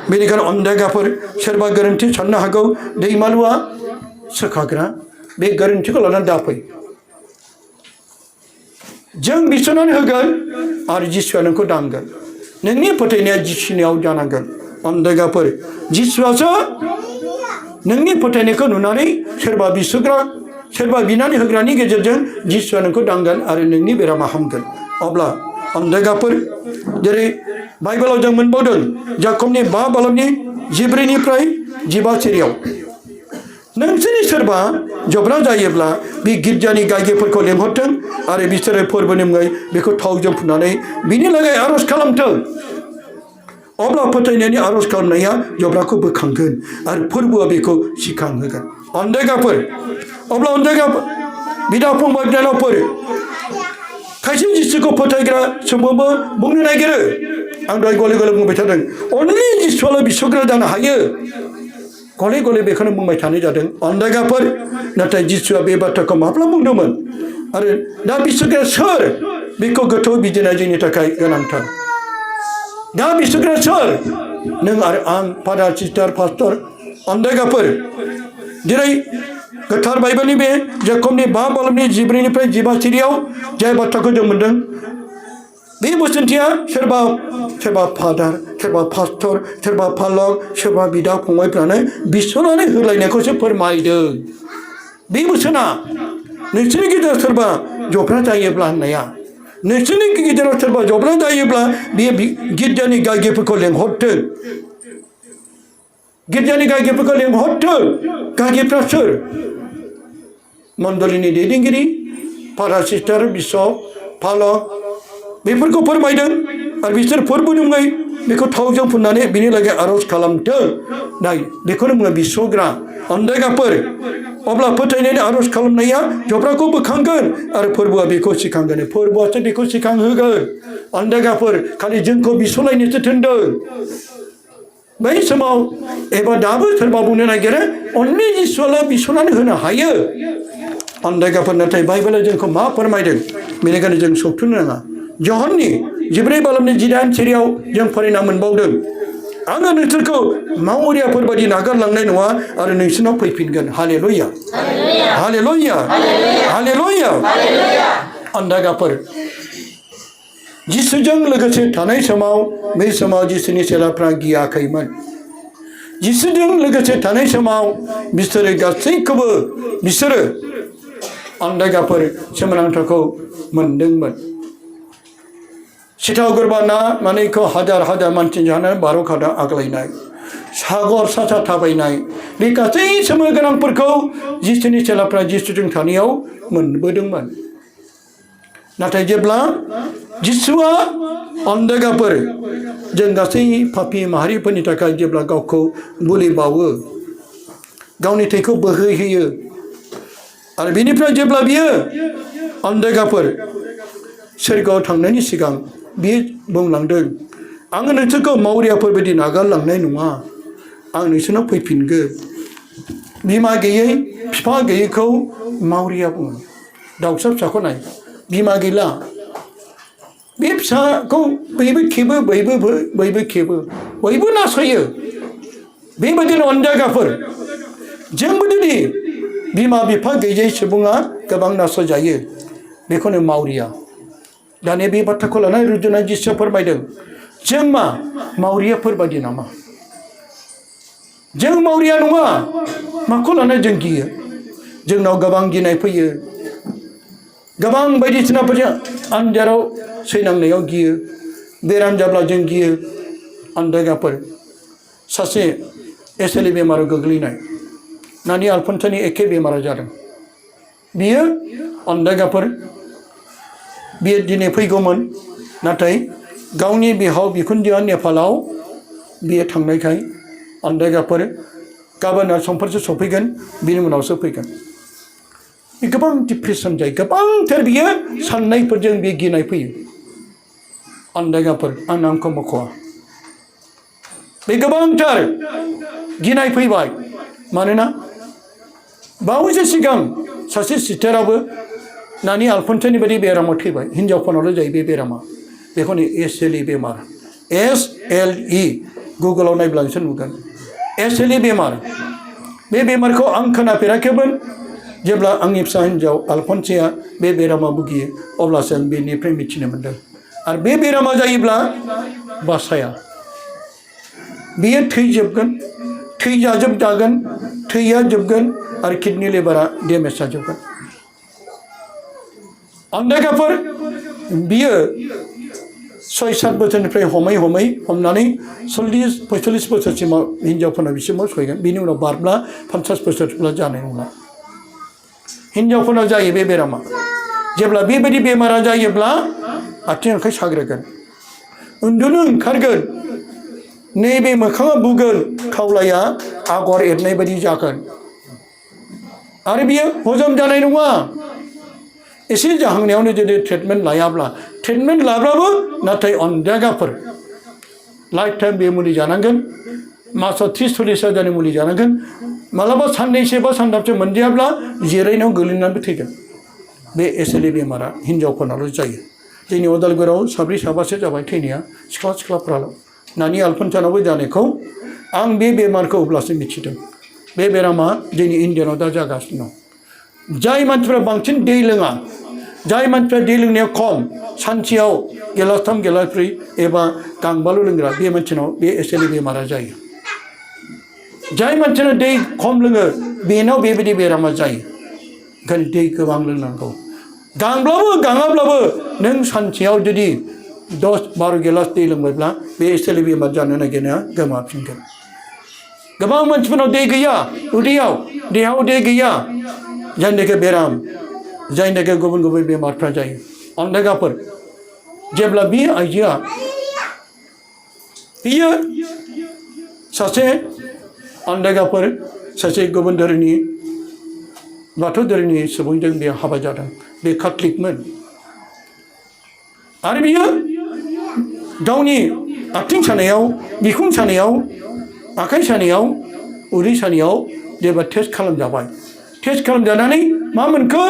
बेनिखायनो अन्धायगाफोर सोरबा गोरोन्थि साननो हागौ दैमालुआ सोखाग्रा बे गोरोन्थिखौ लानानै दाफै जों बिसनानै होगोन आरो जिसुआ नोंखौ दांगोन नोंनि फोथायनाया जिसुनियाव जानांगोन अन्धायगाफोर जिसुआसो नोंनि फोथायनायखौ नुनानै सोरबा बिसुग्रा सोरबा बिनानै होग्रानि गेजेरजों जिसुआ नोंखौ दांगोन आरो नोंनि बेरामा हामगोन अब्ला अन्धायगाफोर जेरै बाइबेलाव जों मोनबावदों जाकबनि 5 बालकनि 14निफ्राय 15 सिरियाव नोंसोरनि सोरबा जब्रा जायोब्ला बे गिर्जानि गायगिफोरखौ लेंहरथों आरो बिसोरो फोरबोनि मुङै बेखौ थावजों फुननानै बिनि लागै आरज खालामथों अब्ला फोथायनायनि आरज खालामनाया जब्राखौ बोखांगोन आरो फोरबोआ बेखौ सिखांहोगोन अन्धायगाफोर अब्ला अन्धायगाफोर बिदा फंबाय बिनानावफोर खायसे जिसुखौ फोथायग्रा सुबुंबो बुंनो नागिरो आं दहाय गले गले बुंबाय थादों अनलि जिसुआल' बिसग्रा जानो हायो गले गले बेखौनो बुंबाय थानाय जादों अन्धायगाफोर नाथाय जिसुआ बे बाथ्राखौ माब्ला बुंदोंमोन आरो दा बिसग्राया सोर बेखौ गोथौ बिजिरनाया जोंनि थाखाय गोनांथार दा बिसग्राया सोर नों आरो आं फादार सिस्टार पास्टर अन्धायगाफोर जेरै गोथार बाइबेलनि बे जाकबनि 5 बालकनि 14निफ्राय 15 सिरियाव जाय बाथ्राखौ जों मोनदों बे बोसोनथिया सोरबा फादार सोरबा पास्टर सोरबा पालक सोरबा बिदा फंबायफ्रानो बिसनानै होलायनायखौसो फोरमायदों बे बोसोना नोंसोरनि गेजेराव सोरबा जब्रा जायोब्ला होननाया नोंसोरनि गेजेराव सोरबा जब्रा जायोब्ला बे गिर्जानि गायगिफोरखौ लेंहरथों गिर्जानि गायगिफोरखौ लेंहरथों गायगिफ्रा सोर मण्डलिनि दैदेनगिरि फादार सिस्टार बिशप पालक बेफोरखौ फोरमायदों आरो बिसोर फोरबोनि मुङै बेखौ थावजों फुननानै बिनि लागै आरज खालामथों नाय बेखौनो बुङो बिसग्रा अन्धायगाफोर अब्ला फोथायनायनि आरज खालामनाया जब्राखौ बोखांगोन आरो फोरबोआ बेखौ सिखांगोन फोरबोआसो बेखौ सिखांहोगोन अन्धायगाफोर खालि जोंखौ बिसलायनोसो थिनदों बै समाव एबा दाबो सोरबा बुंनो नागिरो अनलि जिसुआल' बिसनानै होनो हायो अन्धायगाफोर नाथाय बाइबेलाव जोंखौ मा फोरमायदों बेनिखायनो जों सौथुनो नाङा जहननि 14 बालकनि 18 सिरियाव जों फरायना मोनबावदों आङो नोंसोरखौ मावरियाफोर बायदि नागारलांनाय नङा आरो नोंसोरनाव फैफिनगोन हालेलुया हालेलुया हालेलुया अन्धायगाफोर जिसुजों लोगोसे थानाय समाव बै समाव जिसुनि चेलाफ्रा गियाखैमोन जिसुजों लोगोसे थानाय समाव बिसोरो गासैखौबो बिसोरो अन्धायगाफोर सोमोनांथावखौ मोनदोंमोन सिथाव गोरबा ना मानेखौ हाजार हाजार मानसि जानानै 12 खादा आग्लायनाय सागर सा सा थाबायनाय बे गासै सोमो गोनांफोरखौ जिसुनि चेलाफ्रा जिसुजों थानायाव मोनबोदोंमोन नाथाय जेब्ला जिसुआ अन्धायगाफोर जों गासै पापी माहारिफोरनि थाखाय जेब्ला गावखौ बोलि बावो गावनि थैखौ बोहैहोयो आरो बेनिफ्राय जेब्ला बियो अन्धायगाफोर सोरगोआव थांनायनि सिगां बियो बुंलांदों आङो नोंसोरखौ मावरियाफोर बायदि नागारलांनाय नङा आं नोंसोरनाव फैफिनगोन बिमा गैयै बिफा गैयैखौ मावरिया बुङो दाउसा फिसाखौ नाय बिमा गैला बे फिसाखौ बयबो खेबो बयबो खेबो बयबो नासयो बेबायदिनो अन्धायगाफोर जोंबो दिनै बिमा बिफा गैयै सुबुङा गोबां नासयजायो बेखौनो मावरिया दानिया बे बाथ्राखौ लानानै रुजुनाय जिसुआ फोरमायदों जों मा मावरियाफोर बायदि नामा जों मावरिया नङा माखौ लानानै जों गियो जोंनाव गोबां गिनाय फैयो गोबां बायदिसिनाफोरजों आनजादाव सैनांनायाव गियो बेराम जाब्ला जों गियो अन्धायगाफोर सासे एसएलइ बेमाराव गोग्लैनाय नानि आलफन्सानि एखे बेमारा जादों बियो अन्धायगाफोर बियो दिनै फैगौमोन नाथाय गावनि बिहाव बिखुनजोआ नेपालाव बियो थांनायखाय अन्धायगाफोर गाबोन समफोरसो सफैगोन बिनि उनावसो फैगोन गोबां डिप्रेसन जायो गोबांथार बियो साननायफोरजों बे गिनाय फैयो अन्धायगाफोर आं नामखौ मख'वा बे गोबांथार गिनाय फैबाय मानोना बावैसो सिगां सासे सिस्टाराबो नानि आलफन्सानि बायदि बेरामाव थैबाय हिन्जावफोरनावल' जायो बे बेरामा बेखौनो एसएलइ बेमार SLE गुगलाव नायब्ला नोंसोर नुगोन SLE बेमार बे बेमारखौ आं खोनाफेराखैमोन जेब्ला आंनि फिसा हिन्जाव आलफनसेया बे बेरामाव भुगियो अब्लासो आं बेनिफ्राय मिथिनो मोन्दों आरो बे बेरामा जायोब्ला बासाया बेयो थैजोबगोन थैजाजोबजागोन थैया जोबगोन आरो किडनि लिभारा डेमेज जाजोबगोन अन्धायगाफोर बियो 6-7 बोसोरनिफ्राय हमनानै 40-45 बोसोरसिमाव हिन्जावफोरनाव बिसिमाव सहैगोन बिनि उनाव बारब्ला 50 बोसोरब्ला जानाय नङा हिन्जावफोरनाव जायो बे बेरामा जेब्ला बेबायदि बेमारा जायोब्ला आथिं आखाइ साग्रोगोन उन्दुनो ओंखारगोन नैबे मोखाङा बुगोन खावलाया आगर एरनाय बायदि जागोन आरो बियो हजम जानाय नङा एसे जाहांनायावनो जुदि ट्रिटमेन्ट लाब्लाबो नाथाय अन्धायगाफोर लाइफ टाइम बे मुलि जानांगोन मासाव 30-40 हाजारनि मुलि जानांगोन मालाबा साननैसो बा सानथामसो मोनजायाब्ला जिरायनायाव गोलैनानैबो थैगोन बे SLE बेमारा हिन्जावफोरनाल' जायो जोंनि उदालगुरियाव 7-8 जाबाय थैनाया सिख्लाफोराल' नानि आलफनसानावबो जानायखौ आं बे बेमारखौ अब्लासो मिथिदों बे बेरामा जोंनि इण्डियानाव दा जागासिनो दं जाय मानसिफ्रा बांसिन दै लोङा जाय मानसिफ्रा दै लोंनाया खम सानसेयाव गिलासथाम गिलासब्रै एबा गांबाल' लोंग्रा बे मानसिनाव बे SLE बेमारा जायो जाय मानसिना दै खम लोङो बेनाव बेबायदि बेरामा जायो ओंखायनो दै गोबां लोंनांगौ गाङाब्लाबो नों सानसेयाव जुदि 10-12 गिलास दै लोंबायब्ला बे SLE बेमार जानो नागिरनाया गोमाफिनगोन गोबां मानसिफोरनाव दै गैया उदैयाव देहायाव दै गैया जायनि थाखाय बेराम जायनि थाखाय गुबुन बेमारफ्रा जायो अन्धायगाफोर जेब्ला बे आइजोआ बियो सासे अन्धायगाफोर सासे गुबुन धोरोमनि बाथौ धोरोमनि सुबुंजों बे हाबा जादों बे काथलिकमोन आरो बियो गावनि आथिं सानायाव बिखुं सानायाव आखाइ सानायाव उदै सानायाव जेब्ला टेस्ट खालामजाबाय टेस्ट खालामजानानै मा मोनखो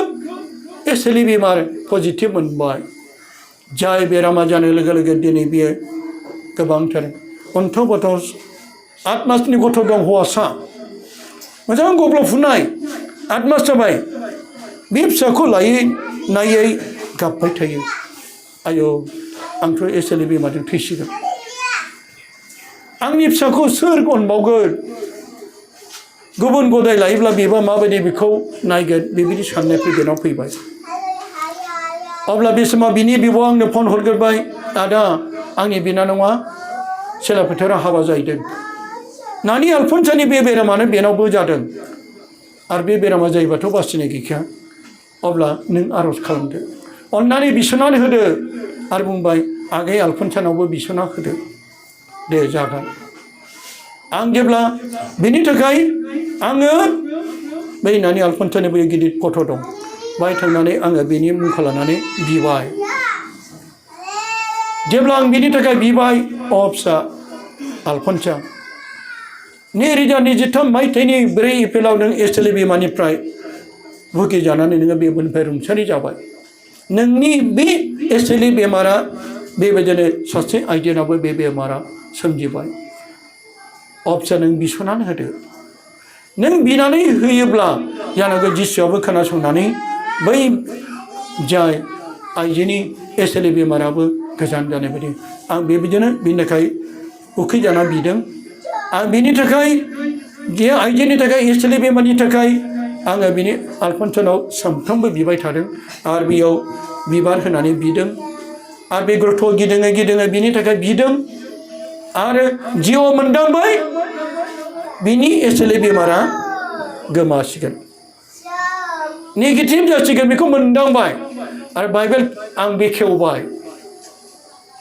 SLE बेमार पजिटिभ मोनबाय जाय बेरामा जानाय लोगो लोगो दिनै बियो गोबांथार अन्थाव बाथाव 8 मासनि गथ' दं हौवासा मोजां गब्लफुनाय 8 मास जाबाय बे फिसाखौ नायै गाबबाय थायो आयौ आंथ' SLE बेमारजों थैसिगोन आंनि फिसाखौ सोर अनबावगोन गुबुन गदाय लायोब्ला बेबा माबायदि बेखौ नायगोन बेबायदि साननाय बेनाव फैबाय अब्ला बे समाव बिनि बिब'आ आंनो फन हरग्रोबाय आदा आंनि बिनानावा सेला फोथाराव हाबा जाहैदों नानि आलफनसानि बे बेरामानो बेनावबो जादों आरो बे बेरामा जायोबाथ' बासिनाय गैखाया अब्ला नों आर'ज खालामदो अननानै बिसनानै होदो आरो बुंबाय आगै आलफनसानावबो बिसना होदो दे जागोन आं जेब्ला बिनि थाखाय आङो बै नानि आलफनसानि बै गिदिर गथ' दं बाय थांनानै आङो बेनि मुंखौ लानानै बिबाय जेब्ला आं बिनि थाखाय बिबाय फिसा आलफनसा 2023 मायथाइनि 4 एप्रिलाव नों SLE बेमारनिफ्राय भुगिजानानै नोङो बेनिफ्राय रुंसारि जाबाय नोंनि बे SLE बेमारा बेबायदिनो सासे आइजोनावबो बे बेमारा सोमजिबाय फिसा नों बिसनानै होदो नों बिनानै होयोब्ला जानांगौ जिसुआबो खोनासंनानै बै जाय आइजोनि SLE बेमाराबो गोजान जानाय बायदि आं बेबायदिनो बिनि थाखाय उखैजाना बिदों आं बिनि थाखाय बे आइजोनि थाखाय SLE बेमारनि थाखाय आङो बिनि आलफनसानाव सानफ्रोमबो बिबाय थादों आरो बेयाव बिबार होनानै बिदों आरो बे गथ' गिदिङै बिनि थाखाय बिदों आरो जिउ मोनदांबाय बिनि SLE बेमारा गोमासिगोन नेगेटिभ जासिगोन बेखौ मोनदांबाय आरो बाइबेल आं बेखेवबाय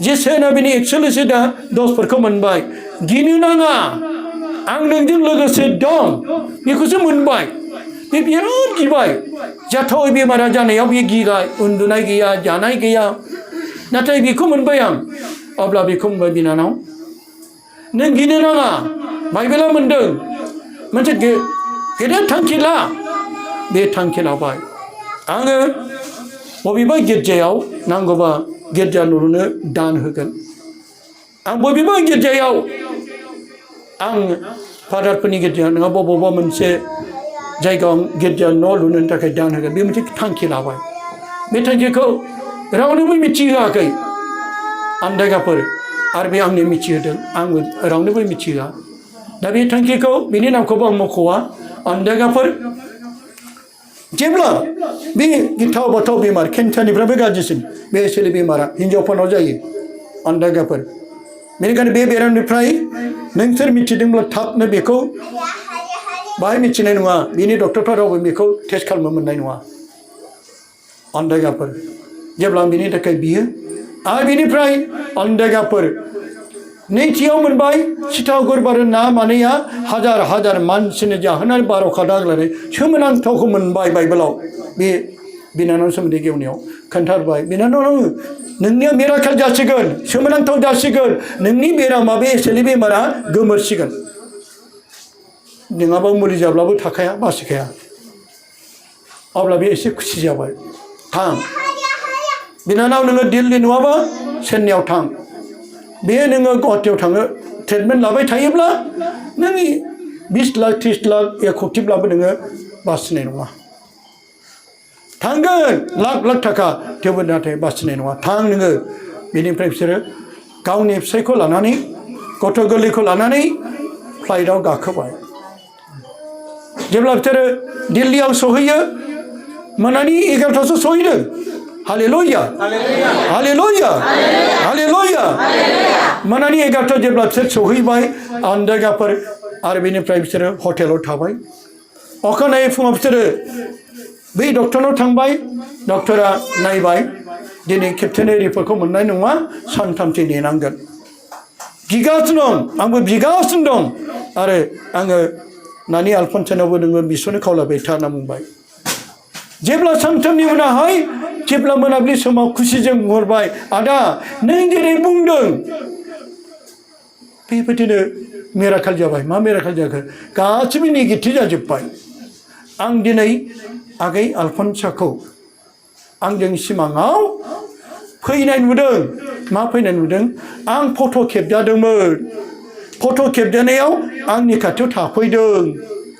जेसेनो बिनि एक्सुवेलि दा दसफोरखौ मोनबाय गिनो नाङा आं नोंजों लोगोसे दं बेखौसो मोनबाय बे बिराद गिबाय जाथावै बेमारा जानायाव बे गिबाय उन्दुनाय गैया जानाय गैया नाथाय बेखौ मोनबाय आं अब्ला बेखौ बुंबाय बिनानाव नों गिनो नाङा बाइबेला मोनदों मोनसे गेदेर थांखि ला बे थांखि लाबाय आङो बबेबा गिर्जायाव नांगौबा गिर्जा लुनो दान होगोन आं बबेबा गिर्जायाव आं फादारफोरनि गिर्जायाव नङा बबेबा मोनसे जायगायाव गिर्जा न' लुनो थाखाय दान होगोन बे मोनसे थांखि लाबाय बे थांखिखौ रावनोबो मिथिहोआखै आन्दायगाफोर आरो बे आंनो मिथिहोदों आंबो रावनोबो मिथिहोआ दा बे थांखिखौ बेनि नामखौबो आं मख'वा आन्दायगाफोर जेब्ला बे गिथाव बाथाव बेमार केन्सारनिफ्रायबो गाज्रिसिन बे एसेले बेमारा हिन्जावफोरनाव जायो आन्दायगाफोर बेनिखायनो बे बेरामनिफ्राय नोंसोर मिथिदोंब्ला थाबनो बेखौ बाहाय मिथिनाय नङा बिनि डक्टरफ्रा रावबो बेखौ टेस्ट खालामनो मोननाय नङा आन्दायगाफोर जेब्ला आं बिनि थाखाय बियो आरो बिनिफ्राय आन्दायगाफोर नैथियाव मोनबाय सितागुर बारो ना मानैया हाजार हाजार मानसिनो जाहोनानै 12 खादा होलायनाय सोमोनांथावखौ मोनबाय बाइबेलाव बे बिनानाव सोमोन्दै गेवनायाव खोन्थाबाय बिनानाव नोंनिया मिराकेल जासिगोन सोमोनांथाव जासिगोन नोंनि बेरामा बे एसेले बेमारा गोमोरसिगोन नङाबा मुलि जाब्लाबो थाखाया बासिखाया अब्ला बे एसे खुसि जाबाय थां बिनानाव नोङो दिल्ली नङाबा चेन्नाइयाव थां बे नोङो गुवाहाटियाव थाङो ट्रिटमेन्ट लाबाय थायोब्ला नोंनि 20 लाख 30 लाख 1 कोटिब्लाबो नोङो बासिनाय नङा थांगोन लाख लाख थाखा थेवबो नाथाय बासिनाय नङा थां नोङो बेनिफ्राय बिसोरो गावनि फिसायखौ लानानै गथ' गोरलैखौ लानानै फ्लाइटआव गाखोबाय जेब्ला बिसोरो दिल्लीयाव सहैयो मोनानि 11टासो सहैदों हालेलुया हालेलुया हालेलुया मोनानि 11टा जेब्ला बिसोर सहैबाय आन्दायगाफोर आरो बेनिफ्राय बिसोरो हटेलाव थाबाय अखानायै फुङाव बिसोरो बै डक्टरनाव थांबाय डक्टरा नायबाय दिनै खेबसेनो रिपर्टखौ मोननाय नङा सानथामसो नेनांगोन बिगासिनो दं आंबो बिगासिनो दं आरो आङो नानि आलफनसानावबो नोङो बिसोरनो खावलायबाय था होनना बुंबाय जेब्ला सानथामनि उनावहाय जेब्ला मोनाबिलि समाव खुसिजों बुंहरबाय आदा नों जेरै बुंदों बेबायदिनो मिराकेल जाबाय मा मिराकेल जाखो गासिबो नेगेटिभ जाजोब्बाय आं दिनै आगै आलफनसाखौ आंजों सिमाङाव फैनाय नुदों मा फैनाय नुदों आं फट' खेबजादोंमोन फट' खेबजानायाव आंनि खाथियाव थाफैदों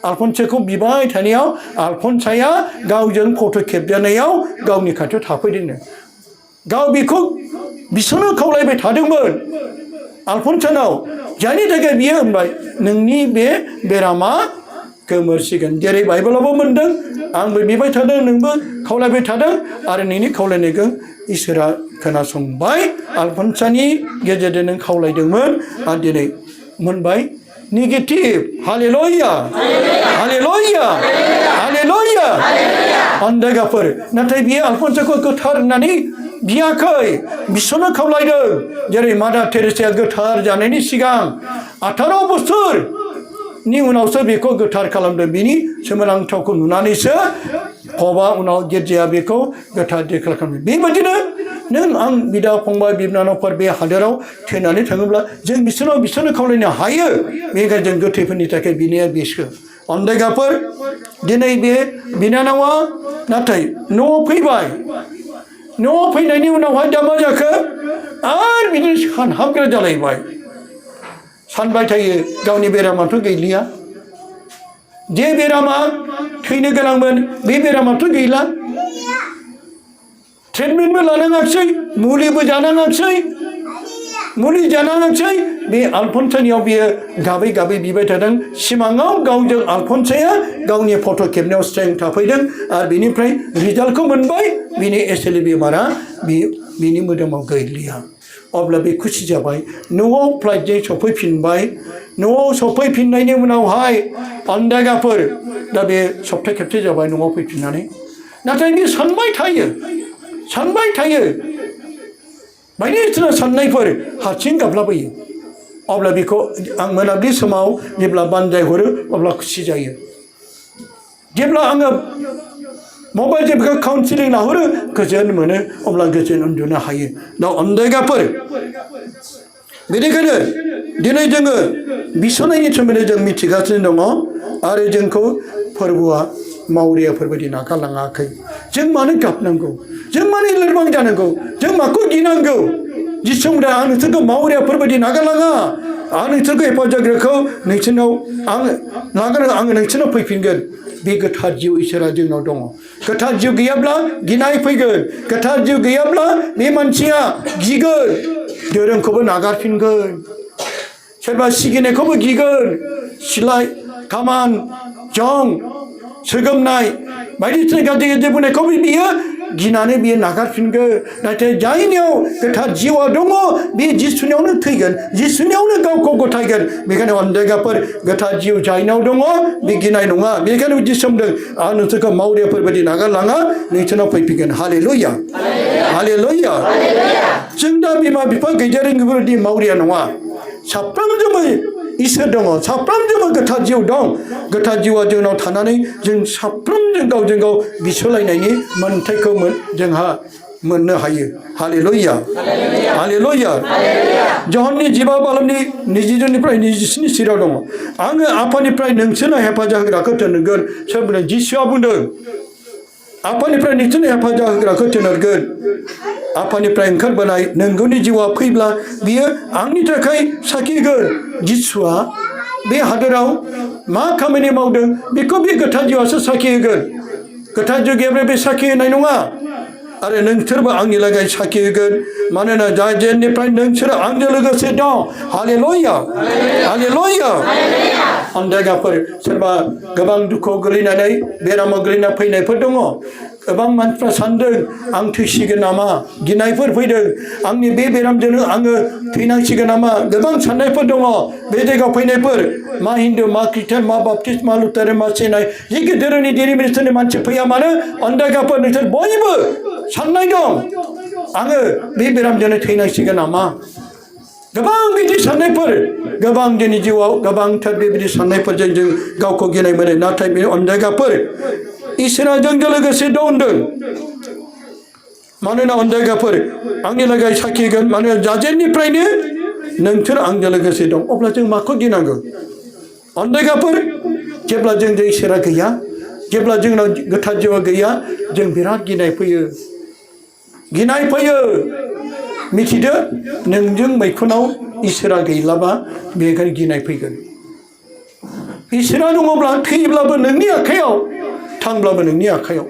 आलफनसाखौ बिबाय थानायाव आलफनसाया गावजों फट' खेबजानायाव गावनि खाथियाव थाफैदोंनो गाव बेखौ बिसोरनो खावलायबाय थादोंमोन आलफनसानाव जायनि थाखाय बियो होनबाय नोंनि बे बेरामा गोमोरसिगोन जेरै बाइबेलावबो मोनदों आंबो बिबाय थादों नोंबो खावलायबाय थादों आरो नोंनि खावलायनायखौ इसोरा खोनासंबाय आलफनसानि गेजेरजों नों खावलायदोंमोन आरो दिनै मोनबाय नेगेटिभ हालेलुया हालेलुया हालेलुया आन्दायगाफोर नाथाय बियो आलफनसाखौ गोथार होननानै बियाखै बिसोरनो खावलायदों जेरै मादार टेरेसाया गोथार जानायनि सिगां 18 बोसोरनि उनावसो बेखौ गोथार खालामदों बिनि सोमोनांथावखौ नुनानैसो पबा उनाव गिर्जाया बेखौ गोथार डिक्लेयार खालामदों बेबायदिनो नों आं बिदा फंबाय बिनानावफोर बे हादोराव थैनानै थाङोब्ला जों बिसोरनो खावलायनो हायो बेनिखायनो जों गोथैफोरनि थाखाय बिनाया बिसो आन्दायगाफोर दिनै बे बिनानावा नाथाय न'आव फैबाय न'आव फैनायनि उनावहाय दा मा जाखो आरो बिदिनो सानहाबग्रा जालायबाय सानबाय थायो गावनि बेरामाथ' गैलिया जे बेरामा थैनो गोनांमोन बे बेरामाथ' गैला ट्रिटमेन्टबो लानाङासै मुलिबो जानाङासै मुलि जानाङासै बे आलफनसानियाव बियो गाबै गाबै बिबाय थादों सिमाङाव गावजों आलफनसाया गावनि फट' खेबनायाव स्ट्रें थाफैदों आरो बेनिफ्राय रिजाल्टखौ मोनबाय बिनि एसेले बेमारा बिनि मोदोमाव गैलिया अब्ला बे खुसि जाबाय न'आव फ्लाइटजों सफैफिनबाय न'आव सफैफिननायनि उनावहाय आन्दायगाफोर दा बे सप्ता खेबसे जाबाय न'आव फैफिननानै नाथाय बे सानबाय थायो बायदिसिना साननायफोर हारसिं गाबलाबायो अब्ला बेखौ आं मोनाबिलि समाव जेब्ला बानजायहरो अब्ला खुसि जायो जेब्ला आङो मबाइलजों बेखौ काउन्सिलिं लाहरो गोजोन मोनो अब्ला गोजोन उन्दुनो हायो दा आन्दायगाफोर बेनिखायनो दिनै जोङो बिसनायनि सोमोन्दै जों मिथिगासिनो दङ आरो जोंखौ फोरबोआ मावरियाफोरबायदि नागारलाङाखै जों मानो गाबनांगौ जों मानो लोरबां जानांगौ जों माखौ गिनांगौ जिसुमदा आं नोंसोरखौ मावरियाफोरबायदि नागारलाङा आं नोंसोरखौ हेफाजाबग्राखौ नोंसोरनाव आं नागारो आङो नोंसोरनाव फैफिनगोन बे गोथार जिउ इसोरा जोंनाव दङ गोथार जिउ गैयाब्ला गिनाय फैगोन गोथार जिउ गैयाब्ला बे मानसिया गिगोन धोरोमखौबो नागारफिनगोन सोरबा सिगिनायखौबो गिगोन सिलाय खामान जं सोगोमनाय बायदिसिना गाज्रि गाज्रि बुंनायखौबो बियो गिनानै बियो नागारफिनगोन नाथाय जायनियाव गोथार जिउआ दङ बे जिसुनियावनो थैगोन जिसुनियावनो गावखौ गथायगोन बेखायनो अनदेगाफोर गोथार जिउ जायनाव दङ बे गिनाय नङा बेनिखायनो जिसुमदों आं नोंसोरखौ मावरियाफोरबायदि नागारलाङा नोंसोरनाव फैफिनगोन हालेलुया हालेलुया जों दा बिमा बिफा गैजारोङिफोरबायदि मावरिया नङा साफ्रोमजोंबो इसोर दङ साफ्रोमजोंबो गोथार जिउ दं गोथार जिउआ जोंनाव थानानै जों साफ्रोमजों गावजों गाव बिसलायनायनि मोन्थायखौ जोंहा मोननो हायो हालेलुया हालेलुया जहननि 15 बालमनि 22निफ्राय 27नि सिराव दङ आङो आफानिफ्राय नोंसोरनो हेफाजाब होग्राखौ थिनहरगोन सोर बुंदों जिसुआ बुंदों आफानिफ्राय नोंसोरनो हेफाजाब होग्राखौ थिनहरगोन आफानिफ्राय ओंखारबोनाय नोंगौनि जिउआ फैब्ला बियो आंनि थाखाय साखि होगोन जिसुआ बे हादोराव मा खामानि मावदों बेखौ बे गोथार जिउआसो साखि होगोन गोथार जिउ गैयाब्ला बे साखि होनाय नङा आरो नोंसोरबो आंनि लागै साखि होगोन मानोना जाय जेननिफ्राय नोंसोर आंजों लोगोसे दं हालेलुया हालेलुया अनदायगाफोर सोरबा गोबां दुखुआव गोलैनानै बेरामाव गोलैना फैनायफोर दङ गोबां मानसिफ्रा सानदों आं थैसिगोन नामा गिनायफोर फैदों आंनि बे बेरामजोंनो आङो थैनांसिगोन नामा गोबां साननायफोर दङ बे जायगायाव फैनायफोर मा हिन्दु मा ख्रिस्टान मा बाप्टिस्ट मा लुथार मा सेनाय जिखि धोरोमनि डिनोमिनेसननि मानसि फैया मानो अनदायगाफोर नोंसोर बयबो साननाय दं आङो बे बेरामजोंनो थैनांसिगोन नामा गोबां बिदि साननायफोर गोबां जोंनि जिउआव गोबांथार बेबायदि साननायफोरजों जों गावखौ गिनाय मोनो नाथाय बे अनदायगाफोर इसोरा जोंजों लोगोसे दं होनदों मानोना अनदायगाफोर आंनि लागै साखि होगोन मानोना जाजेननिफ्रायनो नोंसोर आंजों लोगोसे दं अब्ला जों माखौ गिनांगौ अनदायगाफोर जेब्ला जोंजों इसोरा गैया जेब्ला जोंनाव गोथार जिउआ गैया जों बिराद गिनाय फैयो मिथिदो नोंजों मैखुनाव इसोरा गैलाबा बेनिखायनो गिनाय फैगोन इसोरा दङब्ला थैब्लाबो नोंनि आखायाव थांब्लाबो नोंनि आखायाव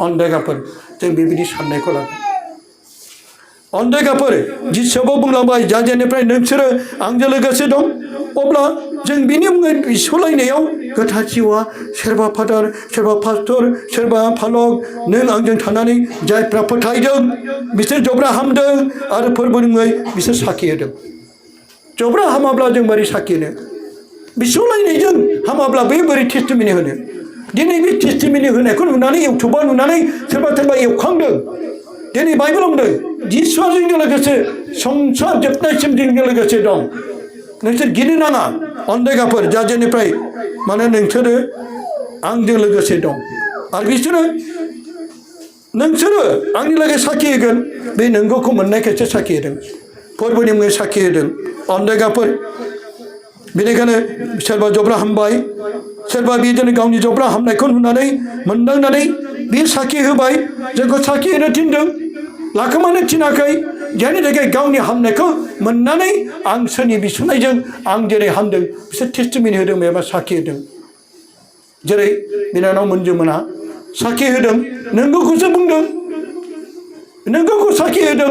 अनदायगाफोर जों बेबायदि साननायखौ लागोन अनदायगाफोर जिसुआबो बुंलांबाय जाजेननिफ्राय नोंसोरो आंजों लोगोसे दं अब्ला जों बिनि मुङै बिसलायनायाव गोथार जिउआ सोरबा फादार सोरबा पास्टर सोरबा फालक नों आंजों थानानै जायफ्रा फोथायदों बिसोर जब्रा हामदों आरो फोरबोनि मुङै बिसोर साखि होदों जब्रा हामाब्ला जों बोरै साखि होनो बिसलायनायजों हामाब्ला बै बोरै टेस्टिमनि होनो दिनै बे टेस्टिमनि होनायखौ नुनानै इउटुबाव नुनानै सोरबा एवखांदों दिनै बाइबेलाव बुंदों जिसुआ जोंजों लोगोसे संसार जोबनायसिम जोंजों लोगोसे दं नोंसोर गिनो नाङा अनदायगाफोर जाजेननिफ्राय माने नोंसोरो आंजों लोगोसे दं आरो नोंसोरो आंनि लागै साखि होगोन बे नोंगौखौ मोननायखायसो साखि होदों फोरबोनि मुङै साखि होदों अनदायगाफोर बेनिखायनो सोरबा जब्रा हामबाय सोरबा बिदिनो गावनि जब्रा हामनायखौ नुनानै मोनदांनानै बे साखि होबाय जोंखौ साखि होनो थिनदों लाखोमानो थिनाखै जायनि थाखाय गावनि हामनायखौ मोननानै आं सोरनि बिसुनायजों आं जेरै हामदों बिसोर टेस्टिमनि होदों एबा साखि होदों जेरै बिनानाव मन्जुमोना साखि होदों नोंगौखौसो बुंदों नोंगौखौ साखि होदों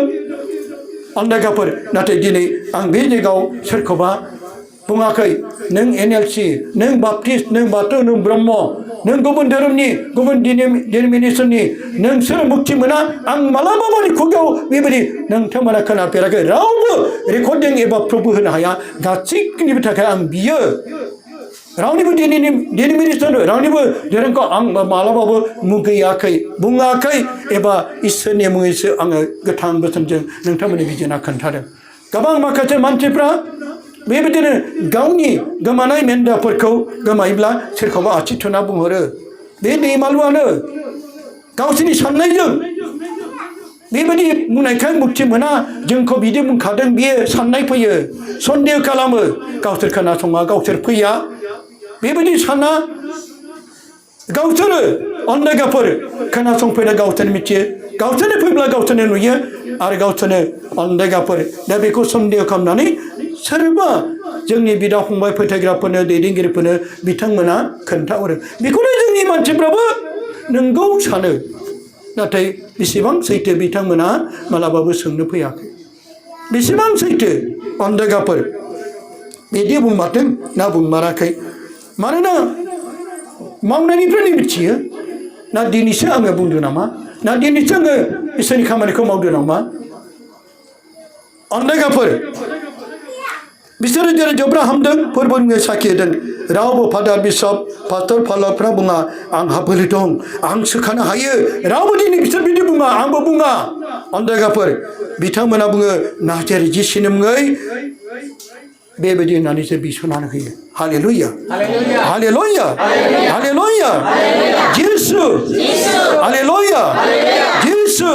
अनदायगाफोर नाथाय दिनै आं बे जायगायाव सोरखौबा बुङाखै नों NLC नों बाप्टिस्ट नों बाथौ नों ब्रह्म नों गुबुन धोरोमनि गुबुन डिनोमिनेसननि नोंसोर मुक्ति मोना आं मालाबाबो खुगायाव बेबायदि नोंथांमोना खोनाफेराखै रावबो रेकर्डिं एबा प्रुफ होनो हाया गासैनिबो थाखाय आं बियो रावनिबो डिनोमिनेसन रावनिबो धोरोमखौ आं मालाबाबो मुगैयाखै बुङाखै एबा इसोरनि मुङैसो आङो गोथां बोसोनजों नोंथांमोननि बिजिना खोन्थादों गोबां माखासे मानसिफ्रा बेबायदिनो गावनि गोमानाय मेन्दाफोरखौ गोमायोब्ला सोरखौबा आसि थुना बुंहरो बे दैमालुआनो गावसोरनि साननायजों बेबायदि बुंनायखाय मुक्ति मोना जोंखौ बिदि बुंखादों बियो साननाय फैयो सन्देह खालामो गावसोर खोनासङा गावसोर फैया बेबायदि साना गावसोरो अनदायगाफोर खोनासंफैना गावसोर मिथियो गावसोरनो फैब्ला गावसोरनो नुयो आरो गावसोरनो अन्दायगाफोर दा बेखौ सन्देह खालामनानै सोरबा जोंनि बिदा फंबाय फोथायग्राफोरनो दैदेनगिरिफोरनो बिथांमोना खोन्थाहरो बेखौनो जोंनि मानसिफ्राबो नंगौ सानो नाथाय बेसेबां सैथो बिथांमोना मालाबाबो सोंनो फैयाखै बेसेबां सैथो अन्दायगाफोर बिदि बुंमारदों ना बुंमाराखै मानोना मावनायनिफ्रायनो मिथियो ना दिनैसो आङो बुंदों नामा ना दिनैसो आङो इसोरनि खामानिखौ मावदों नामा अन्दायगाफोर बिसोरो जेरै जब्रा हामदों फोरबोनि साखि होदों रावबो फादार बिशप पास्टर फालारफ्रा बुङा आंहा बोलो दं आं सोखानो हायो रावबो दिनै बिसोर बिदि बुङा आंबो बुङा अन्दायगाफोर बिथांमोना बुङो नाजेर जिसुनि मुङै बेबायदि होननानैसो बिसनानै होयो हालेलुया हालेलुया हालेलुया जिसु हालेलुया जिसु